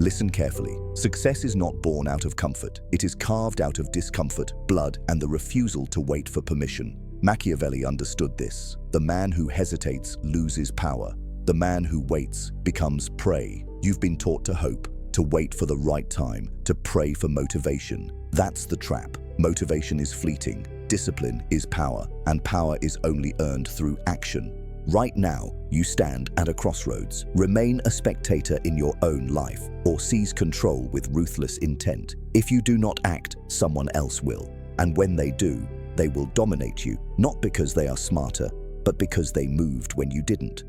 Listen carefully. Success is not born out of comfort. It is carved out of discomfort, blood, and the refusal to wait for permission. Machiavelli understood this. The man who hesitates loses power. The man who waits becomes prey. You've been taught to hope, to wait for the right time, to pray for motivation. That's the trap. Motivation is fleeting. Discipline is power, and power is only earned through action. Right now, you stand at a crossroads. Remain a spectator in your own life, or seize control with ruthless intent. If you do not act, someone else will. And when they do, they will dominate you, not because they are smarter, but because they moved when you didn't.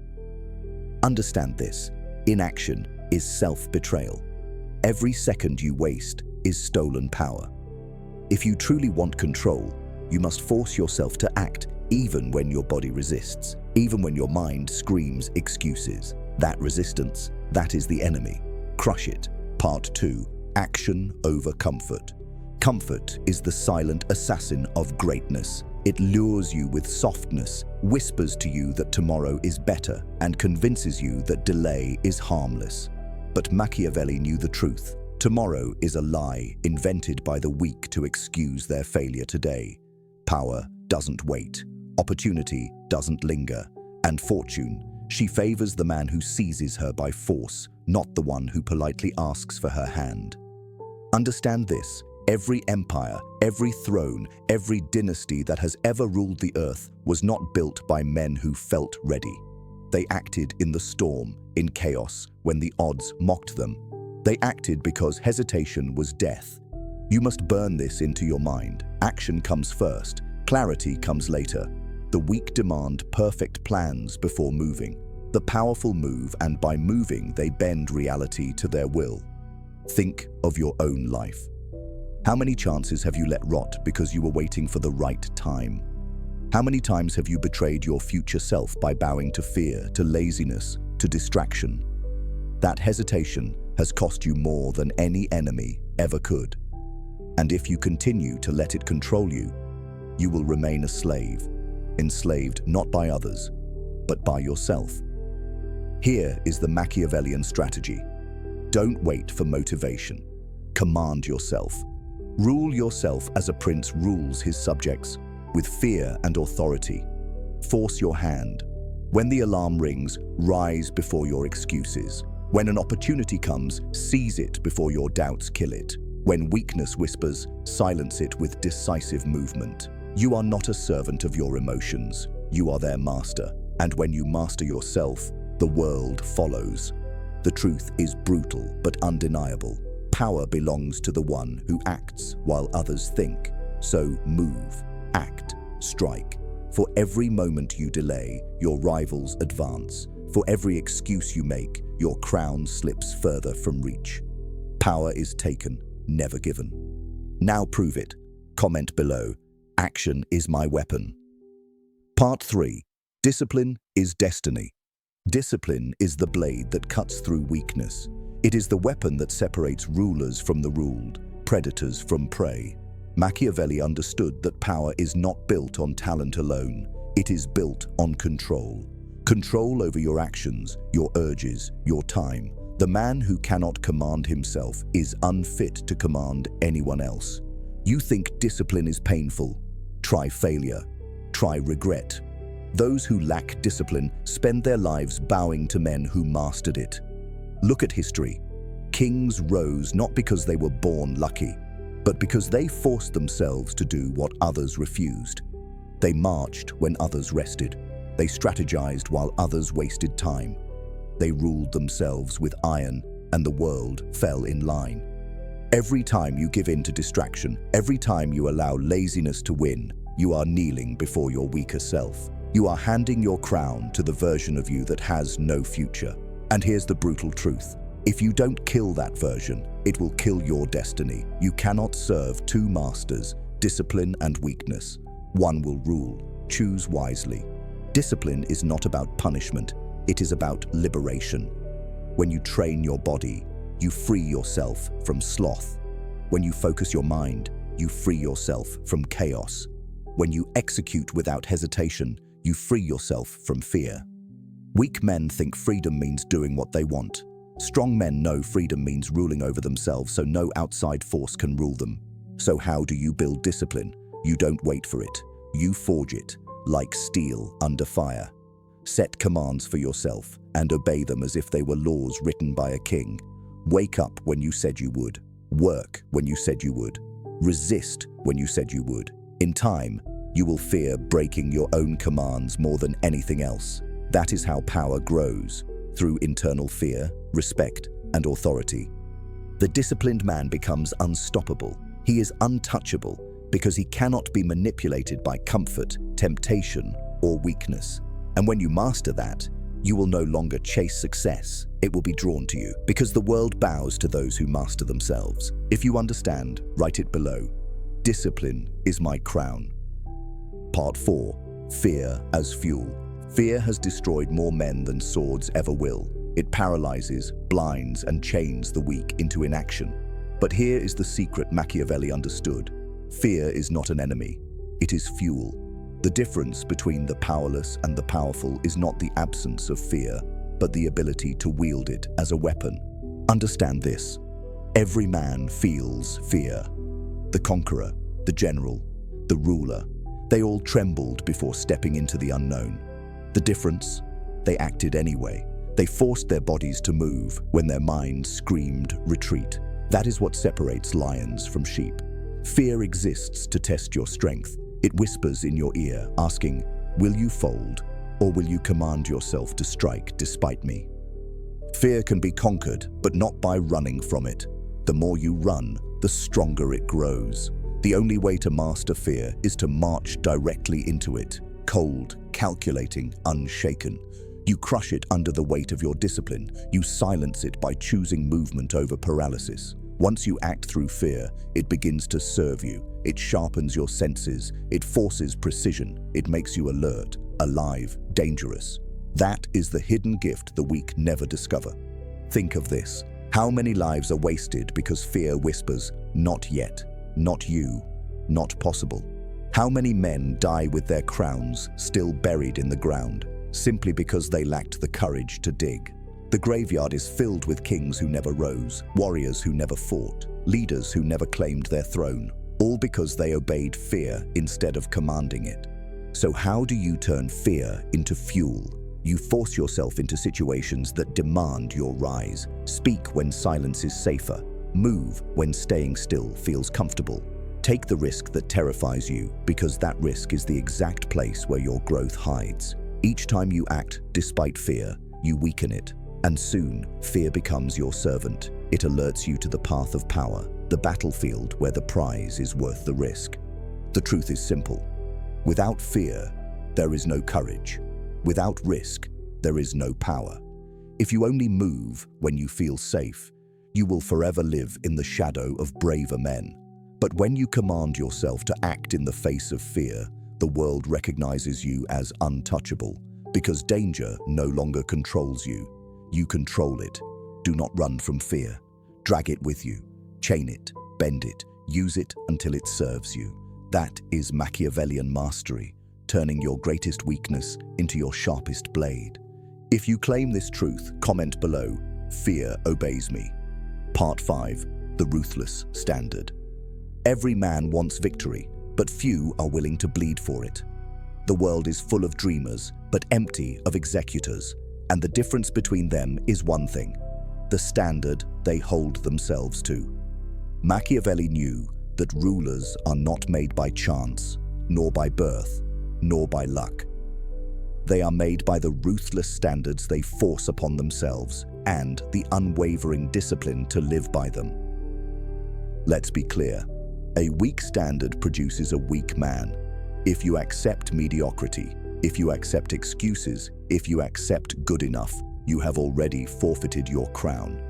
Understand this. Inaction is self-betrayal. Every second you waste is stolen power. If you truly want control, you must force yourself to act even when your body resists, even when your mind screams excuses. That resistance, that is the enemy. Crush it. Part 2. Action over comfort. Comfort is the silent assassin of greatness. It lures you with softness, whispers to you that tomorrow is better, and convinces you that delay is harmless. But Machiavelli knew the truth. Tomorrow is a lie invented by the weak to excuse their failure today. Power doesn't wait. Opportunity doesn't linger. And fortune, she favors the man who seizes her by force, not the one who politely asks for her hand. Understand this. Every empire, every throne, every dynasty that has ever ruled the earth was not built by men who felt ready. They acted in the storm, in chaos, when the odds mocked them. They acted because hesitation was death. You must burn this into your mind. Action comes first, clarity comes later. The weak demand perfect plans before moving. The powerful move, and by moving, they bend reality to their will. Think of your own life. How many chances have you let rot because you were waiting for the right time? How many times have you betrayed your future self by bowing to fear, to laziness, to distraction? That hesitation has cost you more than any enemy ever could. And if you continue to let it control you, you will remain a slave, enslaved not by others, but by yourself. Here is the Machiavellian strategy. Don't wait for motivation. Command yourself. Rule yourself as a prince rules his subjects, with fear and authority. Force your hand. When the alarm rings, rise before your excuses. When an opportunity comes, seize it before your doubts kill it. When weakness whispers, silence it with decisive movement. You are not a servant of your emotions. You are their master. And when you master yourself, the world follows. The truth is brutal but undeniable. Power belongs to the one who acts while others think. So move, act, strike. For every moment you delay, your rivals advance. For every excuse you make, your crown slips further from reach. Power is taken, never given. Now prove it. Comment below. Action is my weapon. Part 3. Discipline is destiny. Discipline is the blade that cuts through weakness. It is the weapon that separates rulers from the ruled, predators from prey. Machiavelli understood that power is not built on talent alone. It is built on control. Control over your actions, your urges, your time. The man who cannot command himself is unfit to command anyone else. You think discipline is painful? Try failure. Try regret. Those who lack discipline spend their lives bowing to men who mastered it. Look at history. Kings rose not because they were born lucky, but because they forced themselves to do what others refused. They marched when others rested. They strategized while others wasted time. They ruled themselves with iron, and the world fell in line. Every time you give in to distraction, every time you allow laziness to win, you are kneeling before your weaker self. You are handing your crown to the version of you that has no future. And here's the brutal truth. If you don't kill that version, it will kill your destiny. You cannot serve two masters, discipline and weakness. One will rule. Choose wisely. Discipline is not about punishment. It is about liberation. When you train your body, you free yourself from sloth. When you focus your mind, you free yourself from chaos. When you execute without hesitation, you free yourself from fear. Weak men think freedom means doing what they want. Strong men know freedom means ruling over themselves, so no outside force can rule them. So how do you build discipline? You don't wait for it. You forge it, like steel under fire. Set commands for yourself and obey them as if they were laws written by a king. Wake up when you said you would. Work when you said you would. Resist when you said you would. In time, you will fear breaking your own commands more than anything else. That is how power grows, through internal fear, respect, and authority. The disciplined man becomes unstoppable. He is untouchable because he cannot be manipulated by comfort, temptation, or weakness. And when you master that, you will no longer chase success. It will be drawn to you, because the world bows to those who master themselves. If you understand, write it below. Discipline is my crown. Part 4. Fear as fuel. Fear has destroyed more men than swords ever will. It paralyzes, blinds, and chains the weak into inaction. But here is the secret Machiavelli understood. Fear is not an enemy. It is fuel. The difference between the powerless and the powerful is not the absence of fear, but the ability to wield it as a weapon. Understand this. Every man feels fear. The conqueror, the general, the ruler, they all trembled before stepping into the unknown. The difference? They acted anyway. They forced their bodies to move when their minds screamed retreat. That is what separates lions from sheep. Fear exists to test your strength. It whispers in your ear, asking, will you fold, or will you command yourself to strike despite me? Fear can be conquered, but not by running from it. The more you run, the stronger it grows. The only way to master fear is to march directly into it, cold, calculating, unshaken. You crush it under the weight of your discipline. You silence it by choosing movement over paralysis. Once you act through fear, it begins to serve you. It sharpens your senses. It forces precision. It makes you alert, alive, dangerous. That is the hidden gift the weak never discover. Think of this. How many lives are wasted because fear whispers, not yet, not you, not possible? How many men die with their crowns still buried in the ground, simply because they lacked the courage to dig? The graveyard is filled with kings who never rose, warriors who never fought, leaders who never claimed their throne, all because they obeyed fear instead of commanding it. So how do you turn fear into fuel? You force yourself into situations that demand your rise. Speak when silence is safer. Move when staying still feels comfortable. Take the risk that terrifies you, because that risk is the exact place where your growth hides. Each time you act despite fear, you weaken it. And soon, fear becomes your servant. It alerts you to the path of power, the battlefield where the prize is worth the risk. The truth is simple. Without fear, there is no courage. Without risk, there is no power. If you only move when you feel safe, you will forever live in the shadow of braver men. But when you command yourself to act in the face of fear, the world recognizes you as untouchable, because danger no longer controls you. You control it. Do not run from fear. Drag it with you. Chain it, bend it, use it until it serves you. That is Machiavellian mastery, turning your greatest weakness into your sharpest blade. If you claim this truth, comment below, Fear obeys me. Part 5. The Ruthless Standard. Every man wants victory, but few are willing to bleed for it. The world is full of dreamers, but empty of executors. And the difference between them is one thing: the standard they hold themselves to. Machiavelli knew that rulers are not made by chance, nor by birth, nor by luck. They are made by the ruthless standards they force upon themselves and the unwavering discipline to live by them. Let's be clear. A weak standard produces a weak man. If you accept mediocrity, if you accept excuses, if you accept good enough, you have already forfeited your crown.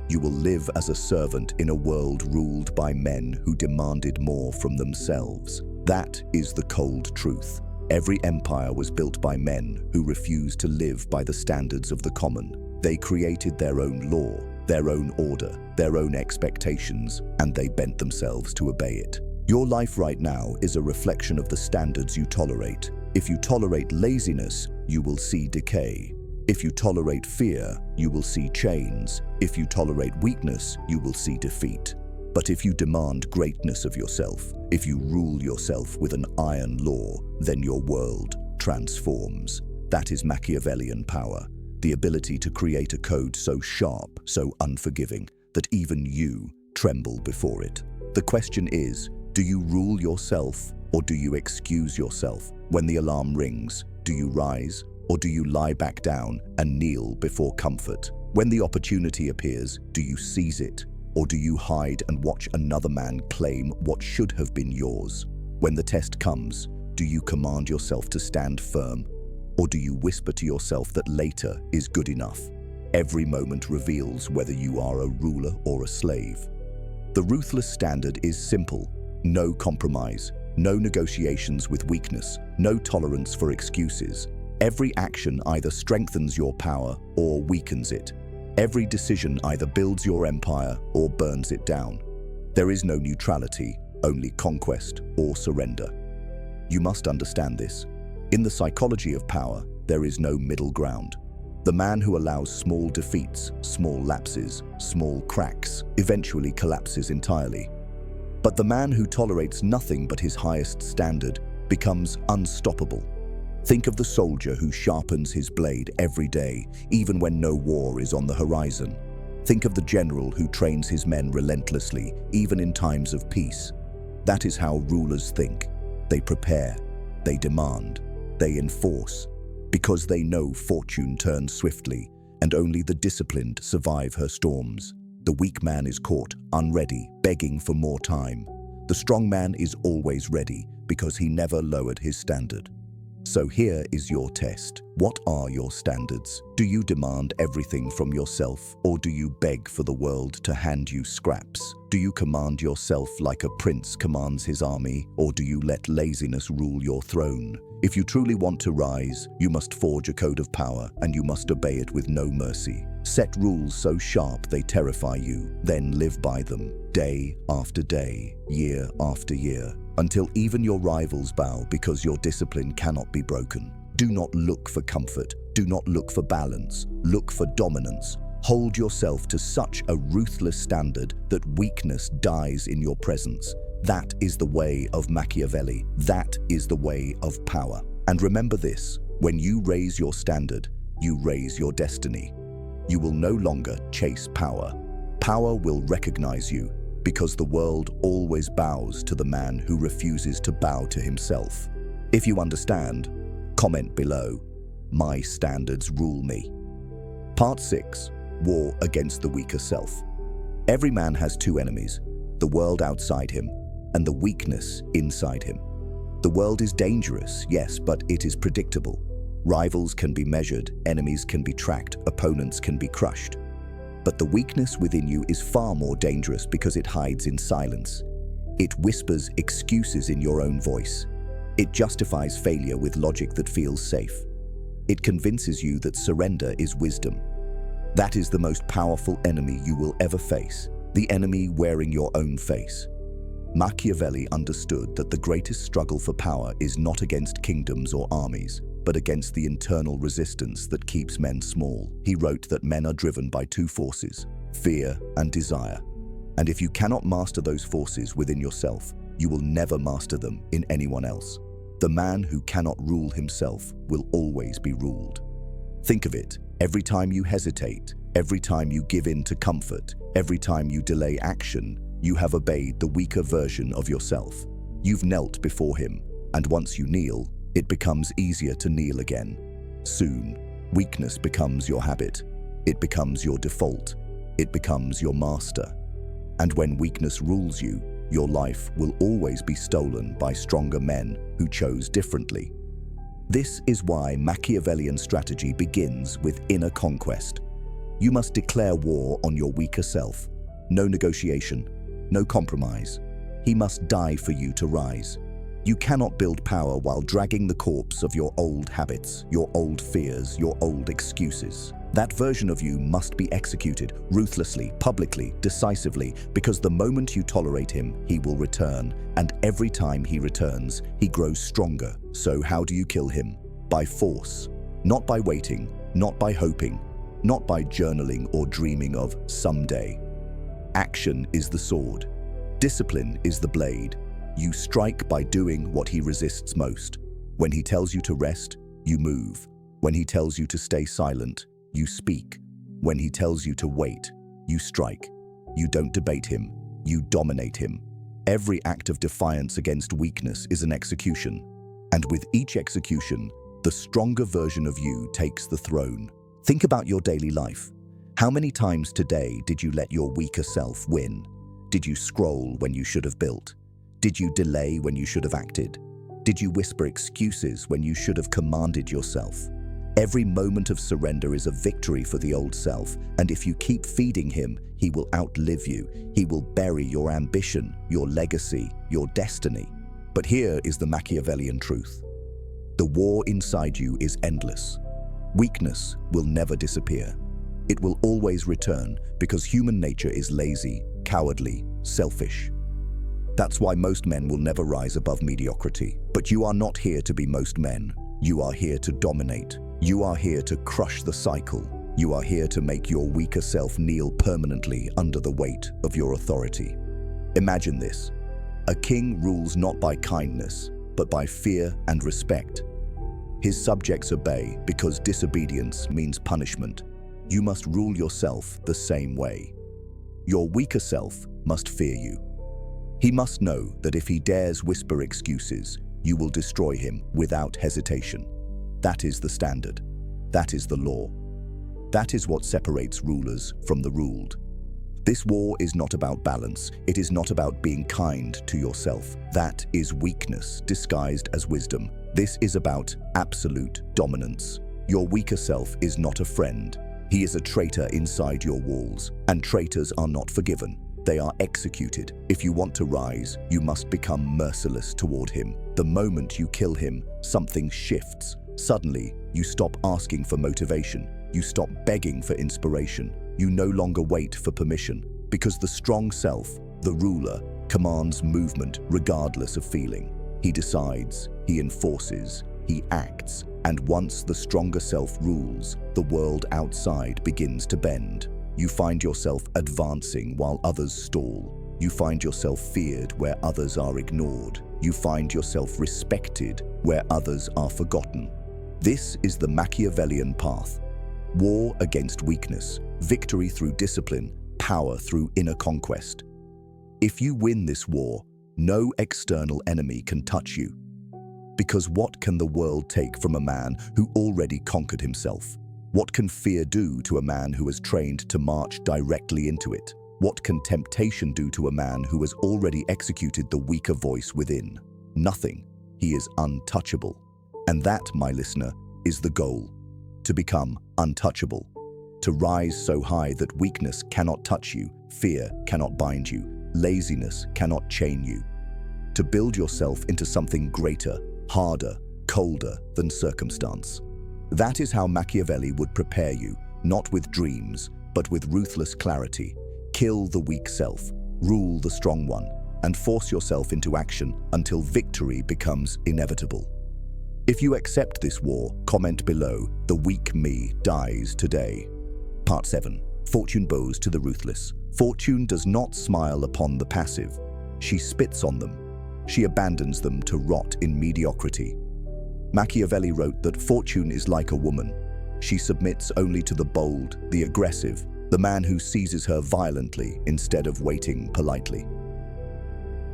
You will live as a servant in a world ruled by men who demanded more from themselves. That is the cold truth. Every empire was built by men who refused to live by the standards of the common. They created their own law, their own order, their own expectations, and they bent themselves to obey it. Your life right now is a reflection of the standards you tolerate. If you tolerate laziness, you will see decay. If you tolerate fear, you will see chains. If you tolerate weakness, you will see defeat. But if you demand greatness of yourself, if you rule yourself with an iron law, then your world transforms. That is Machiavellian power, the ability to create a code so sharp, so unforgiving, that even you tremble before it. The question is, do you rule yourself or do you excuse yourself? When the alarm rings, do you rise or do you lie back down and kneel before comfort? When the opportunity appears, do you seize it or do you hide and watch another man claim what should have been yours? When the test comes, do you command yourself to stand firm or do you whisper to yourself that later is good enough? Every moment reveals whether you are a ruler or a slave. The ruthless standard is simple: no compromise, no negotiations with weakness, no tolerance for excuses. Every action either strengthens your power or weakens it. Every decision either builds your empire or burns it down. There is no neutrality, only conquest or surrender. You must understand this. In the psychology of power, there is no middle ground. The man who allows small defeats, small lapses, small cracks, eventually collapses entirely. But the man who tolerates nothing but his highest standard becomes unstoppable. Think of the soldier who sharpens his blade every day, even when no war is on the horizon. Think of the general who trains his men relentlessly, even in times of peace. That is how rulers think. They prepare, they demand, they enforce, because they know fortune turns swiftly, and only the disciplined survive her storms. The weak man is caught, unready, begging for more time. The strong man is always ready, because he never lowered his standard. So here is your test. What are your standards? Do you demand everything from yourself, or do you beg for the world to hand you scraps? Do you command yourself like a prince commands his army, or do you let laziness rule your throne? If you truly want to rise, you must forge a code of power, and you must obey it with no mercy. Set rules so sharp they terrify you, then live by them, day after day, year after year, until even your rivals bow because your discipline cannot be broken. Do not look for comfort. Do not look for balance. Look for dominance. Hold yourself to such a ruthless standard that weakness dies in your presence. That is the way of Machiavelli. That is the way of power. And remember this: when you raise your standard, you raise your destiny. You will no longer chase power. Power will recognize you, because the world always bows to the man who refuses to bow to himself. If you understand, comment below. My standards rule me. Part 6. War against the weaker self. Every man has two enemies: the world outside him and the weakness inside him. The world is dangerous, yes, but it is predictable. Rivals can be measured, enemies can be tracked, opponents can be crushed. But the weakness within you is far more dangerous because it hides in silence. It whispers excuses in your own voice. It justifies failure with logic that feels safe. It convinces you that surrender is wisdom. That is the most powerful enemy you will ever face, the enemy wearing your own face. Machiavelli understood that the greatest struggle for power is not against kingdoms or armies, but against the internal resistance that keeps men small. He wrote that men are driven by two forces: fear and desire. And if you cannot master those forces within yourself, you will never master them in anyone else. The man who cannot rule himself will always be ruled. Think of it: every time you hesitate, every time you give in to comfort, every time you delay action, you have obeyed the weaker version of yourself. You've knelt before him, and once you kneel, it becomes easier to kneel again. Soon, weakness becomes your habit. It becomes your default. It becomes your master. And when weakness rules you, your life will always be stolen by stronger men who chose differently. This is why Machiavellian strategy begins with inner conquest. You must declare war on your weaker self. No negotiation, no compromise. He must die for you to rise. You cannot build power while dragging the corpse of your old habits, your old fears, your old excuses. That version of you must be executed ruthlessly, publicly, decisively, because the moment you tolerate him, he will return, and every time he returns, he grows stronger. So how do you kill him? By force. Not by waiting, not by hoping, not by journaling or dreaming of someday. Action is the sword. Discipline is the blade. You strike by doing what he resists most. When he tells you to rest, you move. When he tells you to stay silent, you speak. When he tells you to wait, you strike. You don't debate him, you dominate him. Every act of defiance against weakness is an execution. And with each execution, the stronger version of you takes the throne. Think about your daily life. How many times today did you let your weaker self win? Did you scroll when you should have built? Did you delay when you should have acted? Did you whisper excuses when you should have commanded yourself? Every moment of surrender is a victory for the old self, and if you keep feeding him, he will outlive you. He will bury your ambition, your legacy, your destiny. But here is the Machiavellian truth. The war inside you is endless. Weakness will never disappear. It will always return because human nature is lazy, cowardly, selfish. That's why most men will never rise above mediocrity. But you are not here to be most men. You are here to dominate. You are here to crush the cycle. You are here to make your weaker self kneel permanently under the weight of your authority. Imagine this. A king rules not by kindness, but by fear and respect. His subjects obey because disobedience means punishment. You must rule yourself the same way. Your weaker self must fear you. He must know that if he dares whisper excuses, you will destroy him without hesitation. That is the standard. That is the law. That is what separates rulers from the ruled. This war is not about balance. It is not about being kind to yourself. That is weakness disguised as wisdom. This is about absolute dominance. Your weaker self is not a friend. He is a traitor inside your walls, and traitors are not forgiven. They are executed. If you want to rise, you must become merciless toward him. The moment you kill him, something shifts. Suddenly, you stop asking for motivation. You stop begging for inspiration. You no longer wait for permission, because the strong self, the ruler, commands movement regardless of feeling. He decides, he enforces, he acts, and once the stronger self rules, the world outside begins to bend. You find yourself advancing while others stall. You find yourself feared where others are ignored. You find yourself respected where others are forgotten. This is the Machiavellian path. War against weakness, victory through discipline, power through inner conquest. If you win this war, no external enemy can touch you. Because what can the world take from a man who already conquered himself? What can fear do to a man who has trained to march directly into it? What can temptation do to a man who has already executed the weaker voice within? Nothing. He is untouchable. And that, my listener, is the goal. To become untouchable. To rise so high that weakness cannot touch you, fear cannot bind you, laziness cannot chain you. To build yourself into something greater, harder, colder than circumstance. That is how Machiavelli would prepare you, not with dreams, but with ruthless clarity. Kill the weak self, rule the strong one, and force yourself into action until victory becomes inevitable. If you accept this war, comment below, "The weak me dies today." Part 7. Fortune bows to the ruthless. Fortune does not smile upon the passive. She spits on them. She abandons them to rot in mediocrity. Machiavelli wrote that fortune is like a woman. She submits only to the bold, the aggressive, the man who seizes her violently instead of waiting politely.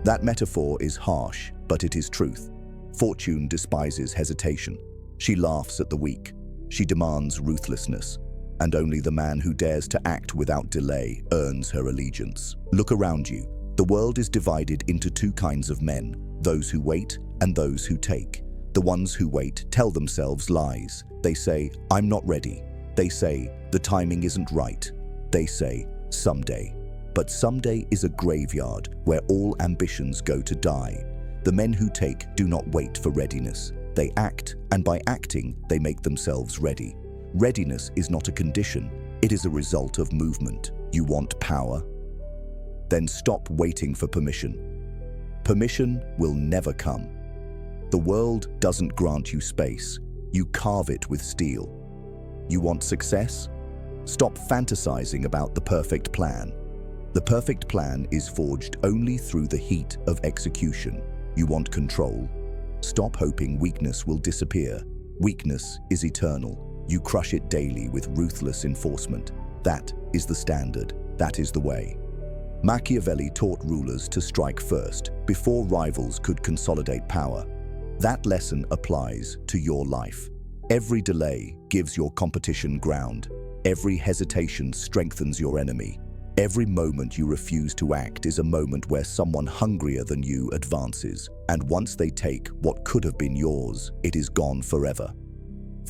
That metaphor is harsh, but it is truth. Fortune despises hesitation. She laughs at the weak. She demands ruthlessness. And only the man who dares to act without delay earns her allegiance. Look around you. The world is divided into two kinds of men, those who wait and those who take. The ones who wait tell themselves lies. They say, "I'm not ready." They say, "The timing isn't right." They say, "Someday." But someday is a graveyard where all ambitions go to die. The men who take do not wait for readiness. They act, and by acting, they make themselves ready. Readiness is not a condition. It is a result of movement. You want power? Then stop waiting for permission. Permission will never come. The world doesn't grant you space. You carve it with steel. You want success? Stop fantasizing about the perfect plan. The perfect plan is forged only through the heat of execution. You want control? Stop hoping weakness will disappear. Weakness is eternal. You crush it daily with ruthless enforcement. That is the standard. That is the way. Machiavelli taught rulers to strike first, before rivals could consolidate power. That lesson applies to your life. Every delay gives your competition ground. Every hesitation strengthens your enemy. Every moment you refuse to act is a moment where someone hungrier than you advances, and once they take what could have been yours, it is gone forever.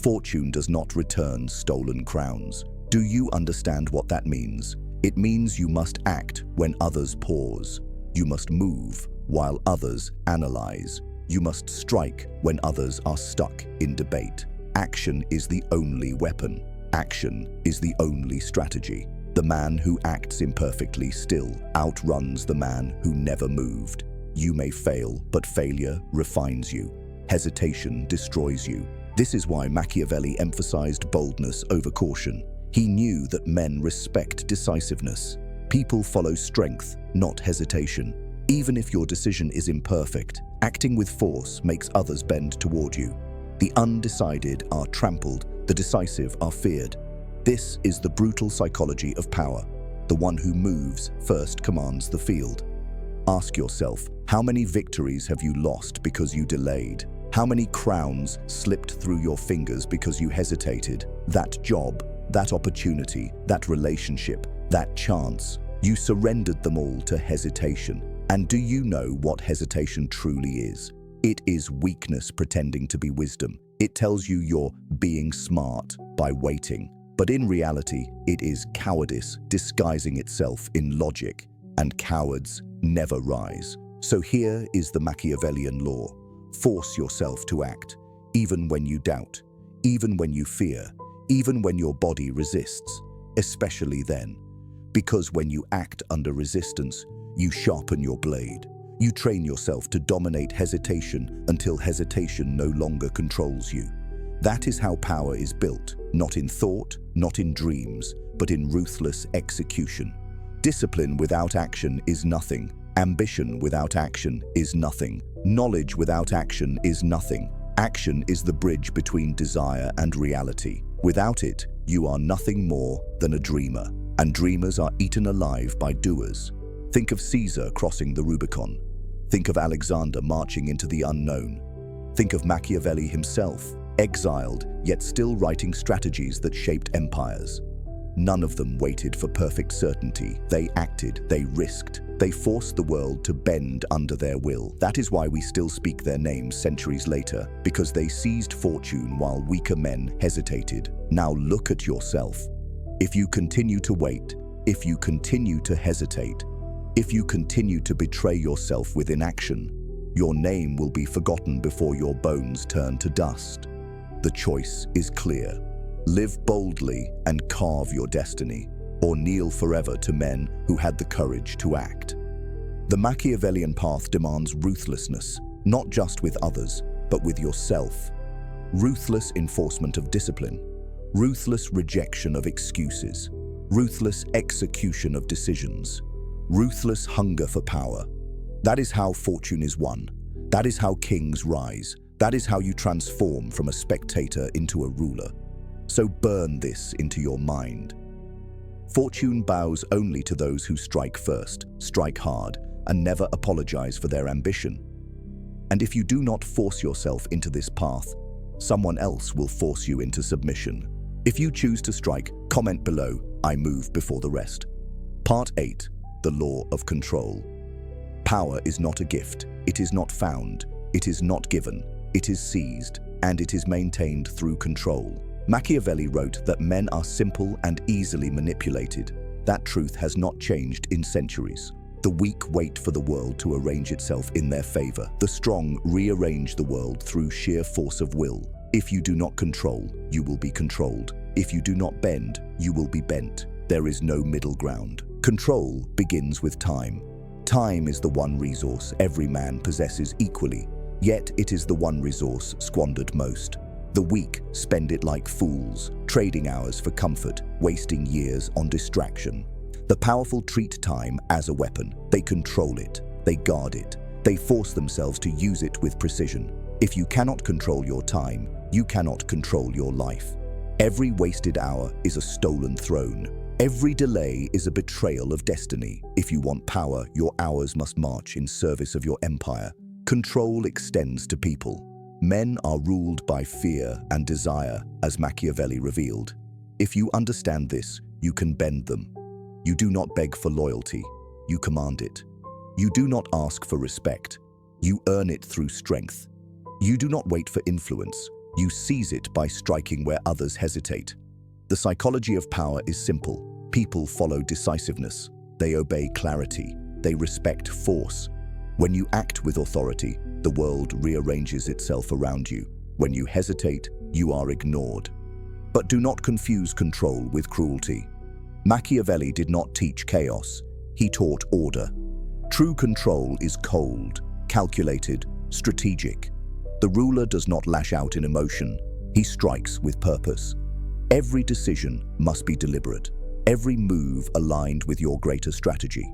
Fortune does not return stolen crowns. Do you understand what that means? It means you must act when others pause. You must move while others analyze. You must strike when others are stuck in debate. Action is the only weapon. Action is the only strategy. The man who acts imperfectly still outruns the man who never moved. You may fail, but failure refines you. Hesitation destroys you. This is why Machiavelli emphasized boldness over caution. He knew that men respect decisiveness. People follow strength, not hesitation. Even if your decision is imperfect, acting with force makes others bend toward you. The undecided are trampled, the decisive are feared. This is the brutal psychology of power. The one who moves first commands the field. Ask yourself, how many victories have you lost because you delayed? How many crowns slipped through your fingers because you hesitated? That job, that opportunity, that relationship, that chance, you surrendered them all to hesitation. And do you know what hesitation truly is? It is weakness pretending to be wisdom. It tells you you're being smart by waiting. But in reality, it is cowardice disguising itself in logic, and cowards never rise. So here is the Machiavellian law. Force yourself to act, even when you doubt, even when you fear, even when your body resists, especially then. Because when you act under resistance, you sharpen your blade. You train yourself to dominate hesitation until hesitation no longer controls you. That is how power is built, not in thought, not in dreams, but in ruthless execution. Discipline without action is nothing. Ambition without action is nothing. Knowledge without action is nothing. Action is the bridge between desire and reality. Without it, you are nothing more than a dreamer, and dreamers are eaten alive by doers. Think of Caesar crossing the Rubicon. Think of Alexander marching into the unknown. Think of Machiavelli himself, exiled, yet still writing strategies that shaped empires. None of them waited for perfect certainty. They acted, they risked, they forced the world to bend under their will. That is why we still speak their names centuries later, because they seized fortune while weaker men hesitated. Now look at yourself. If you continue to wait, if you continue to hesitate, if you continue to betray yourself with inaction, your name will be forgotten before your bones turn to dust. The choice is clear. Live boldly and carve your destiny, or kneel forever to men who had the courage to act. The Machiavellian path demands ruthlessness, not just with others, but with yourself. Ruthless enforcement of discipline, ruthless rejection of excuses, ruthless execution of decisions, ruthless hunger for power. That is how fortune is won. That is how kings rise. That is how you transform from a spectator into a ruler. So burn this into your mind. Fortune bows only to those who strike first, strike hard, and never apologize for their ambition. And if you do not force yourself into this path, someone else will force you into submission. If you choose to strike, comment below, I move before the rest. Part 8. The Law of Control. Power is not a gift. It is not found. It is not given. It is seized, and it is maintained through control. Machiavelli wrote that men are simple and easily manipulated. That truth has not changed in centuries. The weak wait for the world to arrange itself in their favor. The strong rearrange the world through sheer force of will. If you do not control, you will be controlled. If you do not bend, you will be bent. There is no middle ground. Control begins with time. Time is the one resource every man possesses equally, yet it is the one resource squandered most. The weak spend it like fools, trading hours for comfort, wasting years on distraction. The powerful treat time as a weapon. They control it, they guard it, they force themselves to use it with precision. If you cannot control your time, you cannot control your life. Every wasted hour is a stolen throne. Every delay is a betrayal of destiny. If you want power, your hours must march in service of your empire. Control extends to people. Men are ruled by fear and desire, as Machiavelli revealed. If you understand this, you can bend them. You do not beg for loyalty, you command it. You do not ask for respect, you earn it through strength. You do not wait for influence, you seize it by striking where others hesitate. The psychology of power is simple. People follow decisiveness, they obey clarity, they respect force. When you act with authority, the world rearranges itself around you. When you hesitate, you are ignored. But do not confuse control with cruelty. Machiavelli did not teach chaos, he taught order. True control is cold, calculated, strategic. The ruler does not lash out in emotion, he strikes with purpose. Every decision must be deliberate, every move aligned with your greater strategy.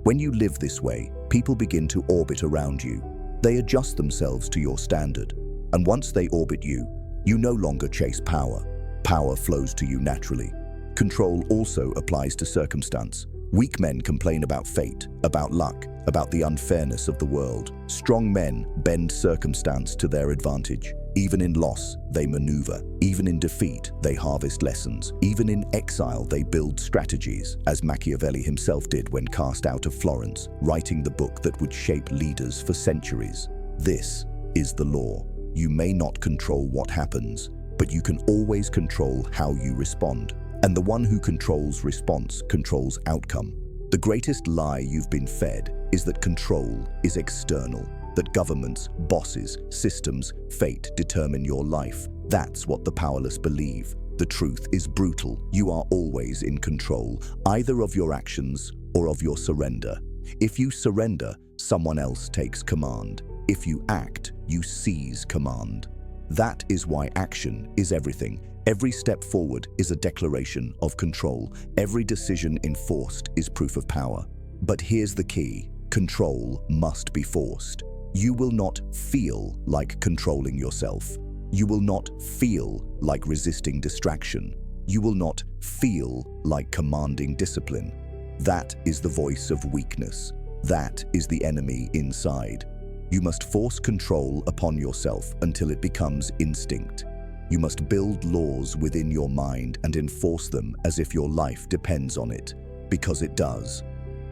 When you live this way, people begin to orbit around you. They adjust themselves to your standard. And once they orbit you, you no longer chase power. Power flows to you naturally. Control also applies to circumstance. Weak men complain about fate, about luck, about the unfairness of the world. Strong men bend circumstance to their advantage. Even in loss, they maneuver. Even in defeat, they harvest lessons. Even in exile, they build strategies, as Machiavelli himself did when cast out of Florence, writing the book that would shape leaders for centuries. This is the law. You may not control what happens, but you can always control how you respond. And the one who controls response controls outcome. The greatest lie you've been fed is that control is external, that governments, bosses, systems, fate determine your life. That's what the powerless believe. The truth is brutal. You are always in control, either of your actions or of your surrender. If you surrender, someone else takes command. If you act, you seize command. That is why action is everything. Every step forward is a declaration of control. Every decision enforced is proof of power. But here's the key: control must be forced. You will not feel like controlling yourself. You will not feel like resisting distraction. You will not feel like commanding discipline. That is the voice of weakness. That is the enemy inside. You must force control upon yourself until it becomes instinct. You must build laws within your mind and enforce them as if your life depends on it, because it does.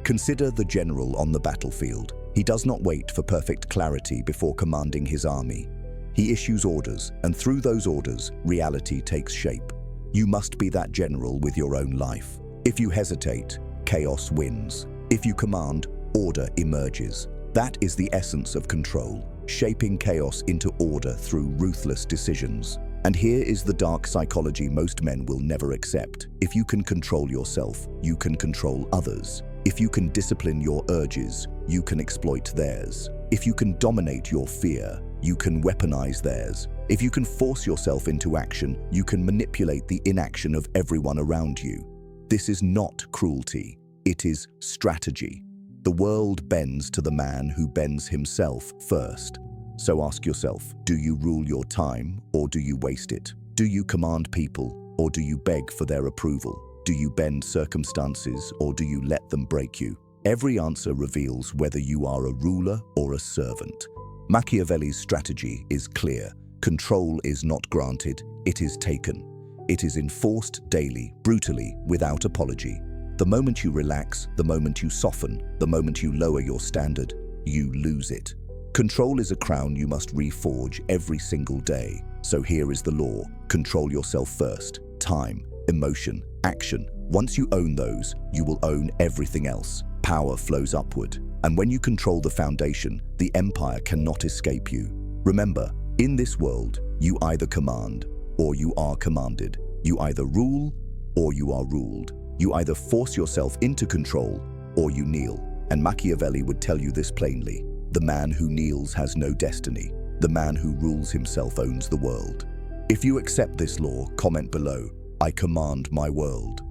Consider the general on the battlefield. He does not wait for perfect clarity before commanding his army. He issues orders, and through those orders, reality takes shape. You must be that general with your own life. If you hesitate, chaos wins. If you command, order emerges. That is the essence of control, shaping chaos into order through ruthless decisions. And here is the dark psychology most men will never accept. If you can control yourself, you can control others. If you can discipline your urges, you can exploit theirs. If you can dominate your fear, you can weaponize theirs. If you can force yourself into action, you can manipulate the inaction of everyone around you. This is not cruelty, it is strategy. The world bends to the man who bends himself first. So ask yourself, do you rule your time or do you waste it? Do you command people or do you beg for their approval? Do you bend circumstances or do you let them break you? Every answer reveals whether you are a ruler or a servant. Machiavelli's strategy is clear. Control is not granted, it is taken. It is enforced daily, brutally, without apology. The moment you relax, the moment you soften, the moment you lower your standard, you lose it. Control is a crown you must reforge every single day. So here is the law. Control yourself first. Time, emotion, action. Once you own those, you will own everything else. Power flows upward. And when you control the foundation, the empire cannot escape you. Remember, in this world, you either command or you are commanded. You either rule or you are ruled. You either force yourself into control or you kneel. And Machiavelli would tell you this plainly. The man who kneels has no destiny. The man who rules himself owns the world. If you accept this law, comment below, I command my world.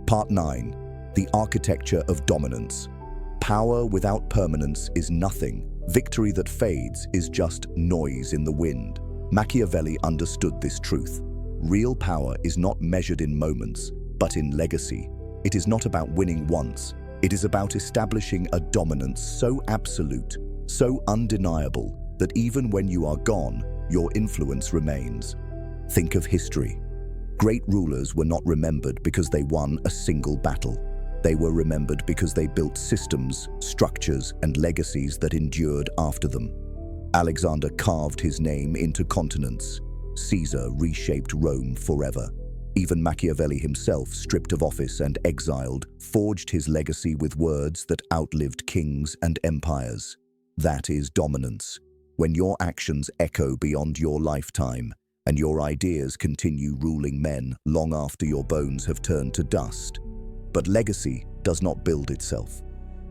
Part 9. The architecture of dominance. Power without permanence is nothing. Victory that fades is just noise in the wind. Machiavelli understood this truth. Real power is not measured in moments, but in legacy. It is not about winning once. It is about establishing a dominance so absolute, so undeniable, that even when you are gone, your influence remains. Think of history. Great rulers were not remembered because they won a single battle. They were remembered because they built systems, structures, and legacies that endured after them. Alexander carved his name into continents. Caesar reshaped Rome forever. Even Machiavelli himself, stripped of office and exiled, forged his legacy with words that outlived kings and empires. That is dominance. When your actions echo beyond your lifetime, and your ideas continue ruling men long after your bones have turned to dust. But legacy does not build itself.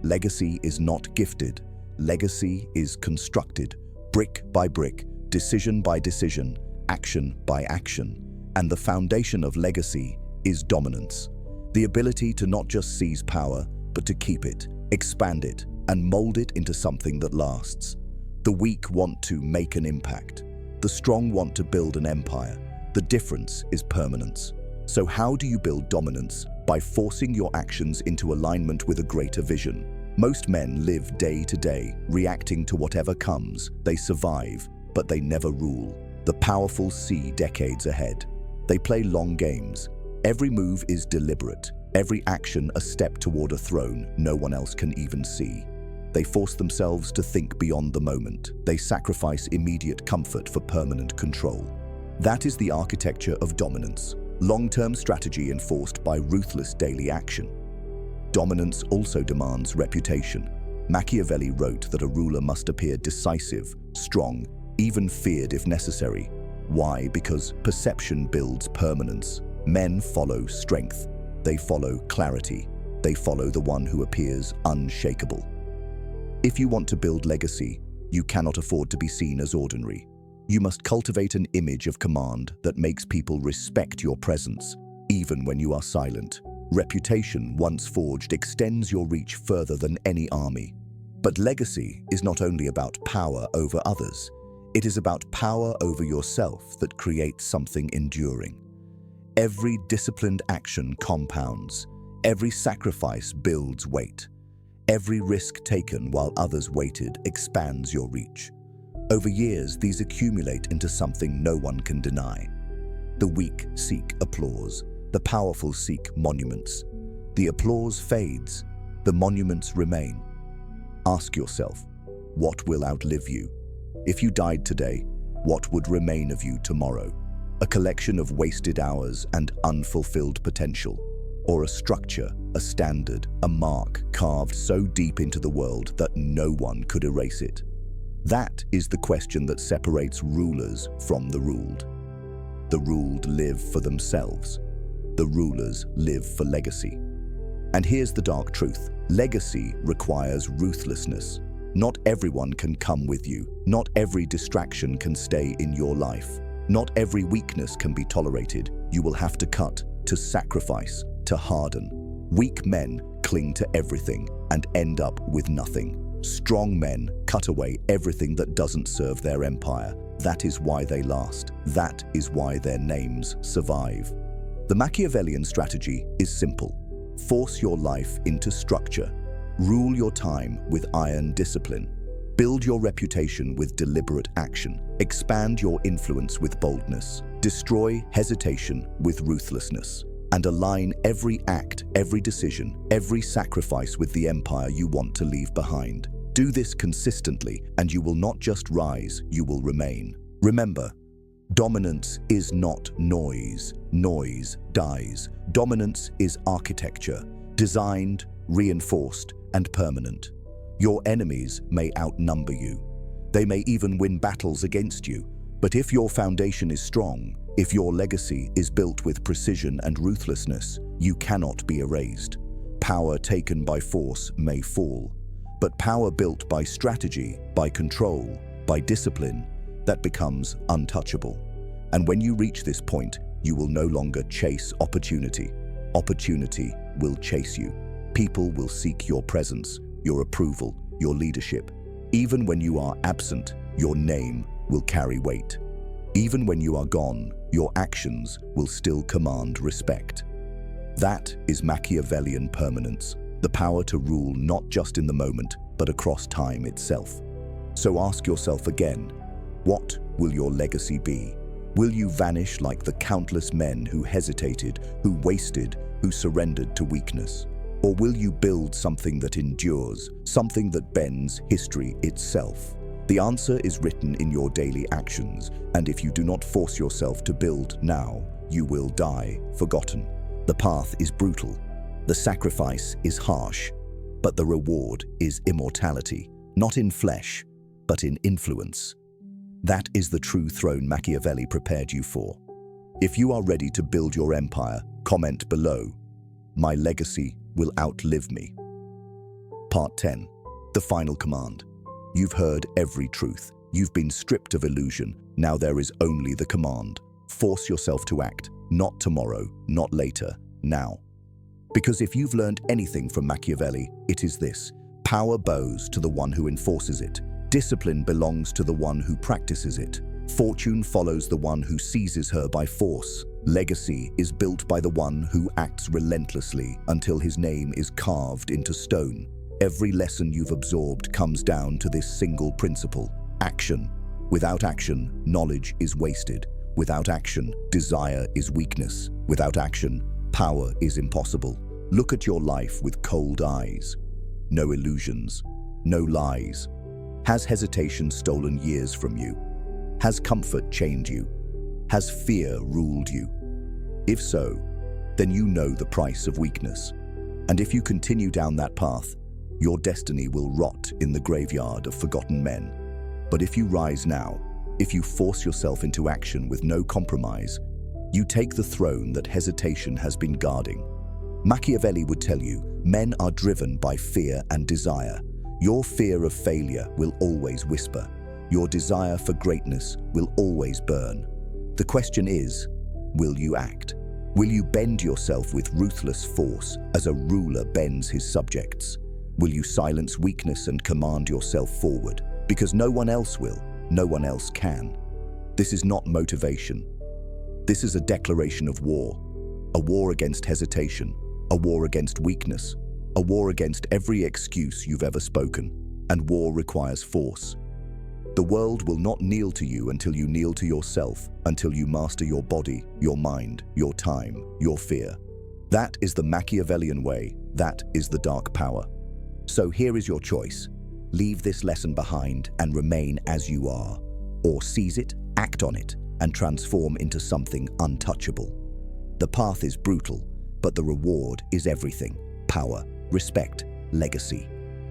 Legacy is not gifted. Legacy is constructed, brick by brick, decision by decision, action by action. And the foundation of legacy is dominance. The ability to not just seize power, but to keep it, expand it, and mold it into something that lasts. The weak want to make an impact. The strong want to build an empire. The difference is permanence. So how do you build dominance? By forcing your actions into alignment with a greater vision. Most men live day to day, reacting to whatever comes. They survive, but they never rule. The powerful see decades ahead. They play long games. Every move is deliberate. Every action a step toward a throne no one else can even see. They force themselves to think beyond the moment. They sacrifice immediate comfort for permanent control. That is the architecture of dominance. Long-term strategy enforced by ruthless daily action. Dominance also demands reputation. Machiavelli wrote that a ruler must appear decisive, strong, even feared if necessary. Why? Because perception builds permanence. Men follow strength. They follow clarity. They follow the one who appears unshakable. If you want to build legacy, you cannot afford to be seen as ordinary. You must cultivate an image of command that makes people respect your presence, even when you are silent. Reputation, once forged, extends your reach further than any army. But legacy is not only about power over others. It is about power over yourself that creates something enduring. Every disciplined action compounds. Every sacrifice builds weight. Every risk taken while others waited expands your reach. Over years, these accumulate into something no one can deny. The weak seek applause. The powerful seek monuments. The applause fades. The monuments remain. Ask yourself, what will outlive you? If you died today, what would remain of you tomorrow? A collection of wasted hours and unfulfilled potential? Or a structure, a standard, a mark carved so deep into the world that no one could erase it? That is the question that separates rulers from the ruled. The ruled live for themselves. The rulers live for legacy. And here's the dark truth. Legacy requires ruthlessness. Not everyone can come with you. Not every distraction can stay in your life. Not every weakness can be tolerated. You will have to cut, to sacrifice, to harden. Weak men cling to everything and end up with nothing. Strong men cut away everything that doesn't serve their empire. That is why they last. That is why their names survive. The Machiavellian strategy is simple. Force your life into structure. Rule your time with iron discipline. Build your reputation with deliberate action. Expand your influence with boldness. Destroy hesitation with ruthlessness. And align every act, every decision, every sacrifice with the empire you want to leave behind. Do this consistently, and you will not just rise, you will remain. Remember, dominance is not noise. Noise dies. Dominance is architecture, designed, reinforced, and permanent. Your enemies may outnumber you. They may even win battles against you. But if your foundation is strong, if your legacy is built with precision and ruthlessness, you cannot be erased. Power taken by force may fall, but power built by strategy, by control, by discipline, that becomes untouchable. And when you reach this point, you will no longer chase opportunity. Opportunity will chase you. People will seek your presence, your approval, your leadership. Even when you are absent, your name will carry weight. Even when you are gone, your actions will still command respect. That is Machiavellian permanence, the power to rule not just in the moment, but across time itself. So ask yourself again, what will your legacy be? Will you vanish like the countless men who hesitated, who wasted, who surrendered to weakness? Or will you build something that endures, something that bends history itself? The answer is written in your daily actions, and if you do not force yourself to build now, you will die forgotten. The path is brutal, the sacrifice is harsh, but the reward is immortality, not in flesh, but in influence. That is the true throne Machiavelli prepared you for. If you are ready to build your empire, comment below. My legacy will outlive me. Part 10. The final command. You've heard every truth. You've been stripped of illusion. Now there is only the command. Force yourself to act. Not tomorrow, not later, now. Because if you've learned anything from Machiavelli, it is this: power bows to the one who enforces it. Discipline belongs to the one who practices it. Fortune follows the one who seizes her by force. Legacy is built by the one who acts relentlessly until his name is carved into stone. Every lesson you've absorbed comes down to this single principle: action. Without action, knowledge is wasted. Without action, desire is weakness. Without action, power is impossible. Look at your life with cold eyes. No illusions, no lies. Has hesitation stolen years from you? Has comfort chained you? Has fear ruled you? If so, then you know the price of weakness. And if you continue down that path, your destiny will rot in the graveyard of forgotten men. But if you rise now, if you force yourself into action with no compromise, you take the throne that hesitation has been guarding. Machiavelli would tell you, men are driven by fear and desire. Your fear of failure will always whisper. Your desire for greatness will always burn. The question is, will you act? Will you bend yourself with ruthless force as a ruler bends his subjects? Will you silence weakness and command yourself forward? Because no one else will, no one else can. This is not motivation. This is a declaration of war. A war against hesitation, a war against weakness, a war against every excuse you've ever spoken. And war requires force. The world will not kneel to you until you kneel to yourself, until you master your body, your mind, your time, your fear. That is the Machiavellian way. That is the dark power. So here is your choice. Leave this lesson behind and remain as you are, or seize it, act on it, and transform into something untouchable. The path is brutal, but the reward is everything: power, respect, legacy.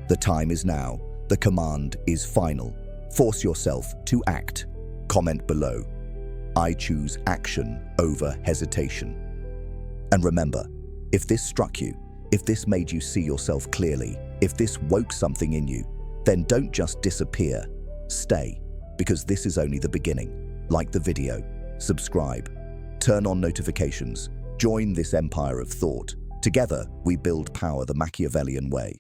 The time is now. The command is final. Force yourself to act. Comment below. I choose action over hesitation. And remember, if this struck you, if this made you see yourself clearly, if this woke something in you, then don't just disappear. Stay, because this is only the beginning. Like the video, subscribe, turn on notifications, join this empire of thought. Together, we build power the Machiavellian way.